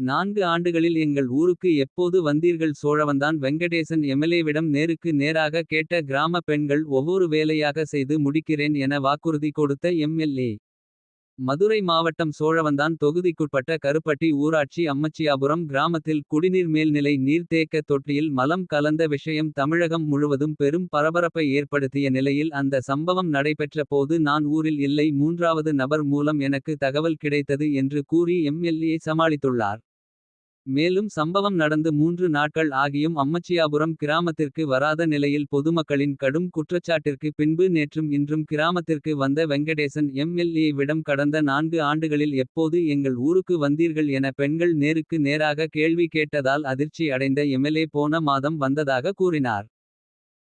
4 ஆண்டுகளில் எங்கள் ஊருக்கு எப்போது வந்தீர்கள்? சோழவந்தான் வெங்கடேசன் எம்எல்ஏவிடம் நேருக்கு நேராக கேட்ட கிராம பெண்கள் ஒவ்வொரு வேலையாக செய்து முடிக்கிறேன் என வாக்குறுதி கொடுத்த எம்எல்ஏ. மதுரை மாவட்டம் சோழவந்தான் தொகுதிக்குட்பட்ட கருப்பட்டி ஊராட்சி அம்மச்சியாபுரம் கிராமத்தில் குடிநீர் மேல்நிலை நீர்த்தேக்க தொட்டியில் மலம் கலந்த விஷயம் தமிழகம் முழுவதும் பெரும் பரபரப்பை ஏற்படுத்திய நிலையில் அந்த சம்பவம் நடைபெற்ற போது நான் ஊரில் இல்லை, மூன்றாவது நபர் மூலம் எனக்கு தகவல் கிடைத்தது என்று கூறி எம்எல்ஏ சமாளித்துள்ளார். மேலும் சம்பவம் நடந்து 3 நாட்கள் ஆகியும் அம்மச்சியாபுரம் கிராமத்திற்கு வராத நிலையில் பொதுமக்களின் கடும் குற்றச்சாட்டிற்கு பின்பு நேற்றும் இன்றும் கிராமத்திற்கு வந்த வெங்கடேசன் எம்எல்ஏவிடம் கடந்த 4 ஆண்டுகளில் எப்போது எங்கள் ஊருக்கு வந்தீர்கள் என பெண்கள் நேருக்கு நேராக கேள்வி கேட்டதால் அதிர்ச்சி அடைந்த எம்எல்ஏ போன மாதம் வந்ததாக கூறினார்.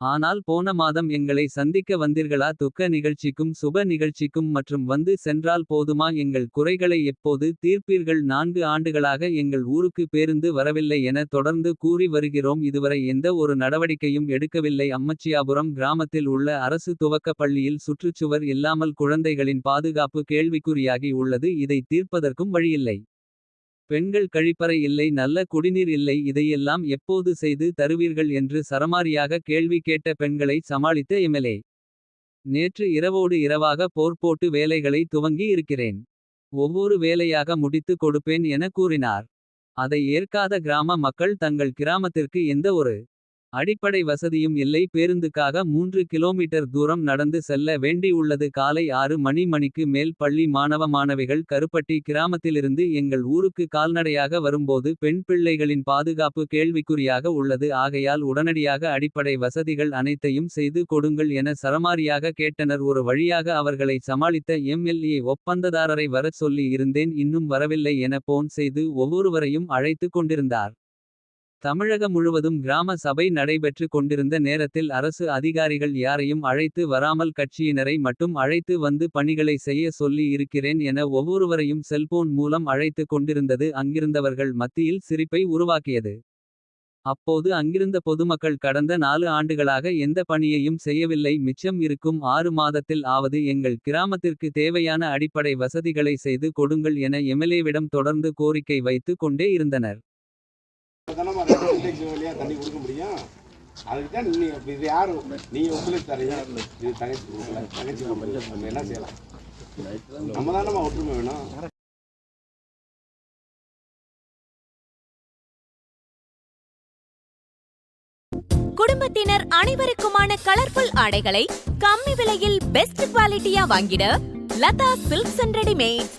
ஆனால் போன மாதம் எங்களை சந்திக்க வந்தீர்களா? துக்க நிகழ்ச்சிக்கும் சுப நிகழ்ச்சிக்கும் மற்றும் வந்து சென்றால் போதுமா? எங்கள் குறைகளை எப்போது தீர்ப்பீர்கள்? 4 ஆண்டுகளாக எங்கள் ஊருக்கு பேருந்து வரவில்லை என தொடர்ந்து கூறி வருகிறோம், இதுவரை எந்த ஒரு நடவடிக்கையும் எடுக்கவில்லை. அம்மச்சியாபுரம் கிராமத்தில் உள்ள அரசு துவக்க பள்ளியில் சுற்றுச்சுவர் இல்லாமல் குழந்தைகளின் பாதுகாப்பு கேள்விக்குறியாகி உள்ளது, இதை தீர்ப்பதற்கும் வழியில்லை. பெண்கள் கழிப்பறை இல்லை, நல்ல குடிநீர் இல்லை, இதையெல்லாம் எப்போது செய்து தருவீர்கள் என்று சரமாரியாக கேள்வி கேட்ட பெண்களை சமாளித்த எம்எல்ஏ. நேற்று இரவோடு இரவாக போர் போட்டு வேலைகளை துவங்கி இருக்கிறேன். ஒவ்வொரு வேலையாக முடித்து கொடுப்பேன் என கூறினார். அதை ஏற்காத கிராம மக்கள் தங்கள் கிராமத்திற்கு எந்த ஒரு அடிப்படை வசதியும் இல்லை, பேருந்துக்காக 3 கிலோமீட்டர் தூரம் நடந்து செல்ல வேண்டி உள்ளது. காலை 6 மணிக்கு மேல் பள்ளி மாணவ மாணவிகள் கருப்பட்டி கிராமத்திலிருந்து எங்கள் ஊருக்கு கால்நடையாக வரும்போது பெண் பிள்ளைகளின் பாதுகாப்பு கேள்விக்குறியாக உள்ளது, ஆகையால் உடனடியாக அடிப்படை வசதிகள் அனைத்தையும் செய்து கொடுங்கள் என சரமாரியாக கேட்டனர். ஒரு வழியாக அவர்களை சமாளித்த எம்எல்ஏ ஒப்பந்ததாரரை வரச் சொல்லி இருந்தேன், இன்னும் வரவில்லை என போன் செய்து ஒவ்வொருவரையும் அழைத்து கொண்டிருந்தார். தமிழகம் முழுவதும் கிராம சபை நடைபெற்று கொண்டிருந்த நேரத்தில் அரசு அதிகாரிகள் யாரையும் அழைத்து வராமல் கட்சியினரை மட்டும் அழைத்து வந்து பணிகளை செய்ய சொல்லி இருக்கிறேன் என ஒவ்வொருவரையும் செல்போன் மூலம் அழைத்து கொண்டிருந்தது அங்கிருந்தவர்கள் மத்தியில் சிரிப்பை உருவாக்கியது. அப்போது அங்கிருந்த பொதுமக்கள் கடந்த 4 ஆண்டுகளாக எந்த பணியையும் செய்யவில்லை, மிச்சம் இருக்கும் 6 மாதத்தில் ஆவது எங்கள் கிராமத்திற்கு தேவையான அடிப்படை வசதிகளை செய்து கொடுங்கள் என எம்எல்ஏவிடம் தொடர்ந்து கோரிக்கை வைத்து கொண்டே இருந்தனர். தண்ணி கொடுக்க முடியும், அதுக்கு தான் இது யாரும் நீங்க உங்களுக்கு தரீங்க, இது தங்கச்சி நம்ம என்ன செய்யலாம்? நம்ம தான் நம்ம ஒற்றுமை வேணும். குடும்பத்தினர் அனைவருக்குமான கலர்ஃபுல் ஆடைகளை கம்மி விலையில் பெஸ்ட் குவாலிட்டியா வாங்கிட லதா சில்க்ஸ் அண்ட் ரெடிமேட்ஸ்.